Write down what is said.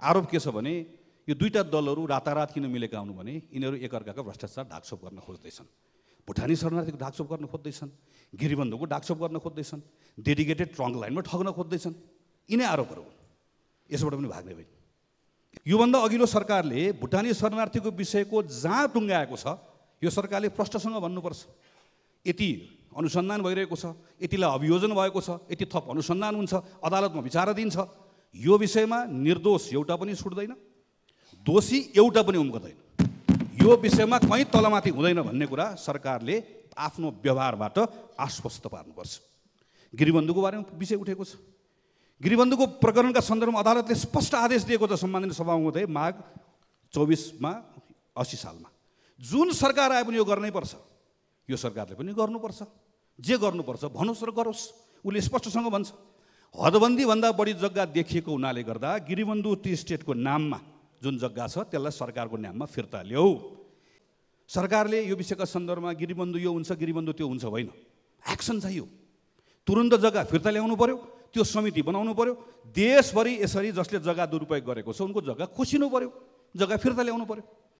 आरोप के छ भने यो दुईटा दलहरू रातारात किन मिलेका हुनु भने यिनीहरू एकअर्काको भ्रष्टाचार ढाकछोप गर्न खोज्दैछन्। भुटानी शरणार्थीको ढाकछोप गर्न खोज्दैछन्, गिरिबन्धुको ढाकछोप गर्न खोज्दैछन्, डेडिकेटेड ट्रङ्क लाइनमा ठग्न खोज्दैछन्। यिनै आरोपहरू हुन्, यसबाट पनि भाग्ने होइन। योभन्दा अघिल्लो सरकारले भुटानी शरणार्थीको विषयको जहाँ टुङ्गाएको छ यो सरकारले प्रष्टसँग भन्नुपर्छ। यति अनुसन्धान भइरहेको छ, यतिलाई अभियोजन भएको छ, यति थप अनुसन्धान हुन्छ, अदालतमा विचाराधीन छ, यो विषयमा निर्दोष एउटा पनि छुट्दैन, दोषी एउटा पनि उम्कदैन, यो विषयमा कहीँ तलमाथि हुँदैन भन्ने कुरा सरकारले आफ्नो व्यवहारबाट आश्वस्त पार्नुपर्छ। गिरिबन्धुको बारेमा विषय उठेको छ। गिरिबन्धुको प्रकरणका सन्दर्भमा अदालतले स्पष्ट आदेश दिएको छ सम्माननीय सभामुख माघ 24मा 80 सालमा। जुन सरकार आए पनि यो गर्नै पर्छ, यो सरकारले पनि गर्नुपर्छ, जे गर्नुपर्छ भनोस् र गरोस्। उसले स्पष्टसँग भन्छ हदबन्दी भन्दा बढी जग्गा देखिएको हुनाले गर्दा गिरिबन्धु टी स्टेटको नाममा जुन जग्गा छ त्यसलाई सरकारको नाममा फिर्ता ल्याऊ। सरकारले यो विषयका सन्दर्भमा गिरिबन्धु यो हुन्छ गिरिबन्धु त्यो हुन्छ होइन, एक्सन चाहियो। तुरुन्त जग्गा फिर्ता ल्याउनु पर्यो, त्यो समिति बनाउनु पर्यो, देशभरि यसरी जसले जग्गा दुरुपयोग गरेको छ उनको जग्गा खोसिनु पर्यो, जग्गा फिर्ता ल्याउनु पर्यो।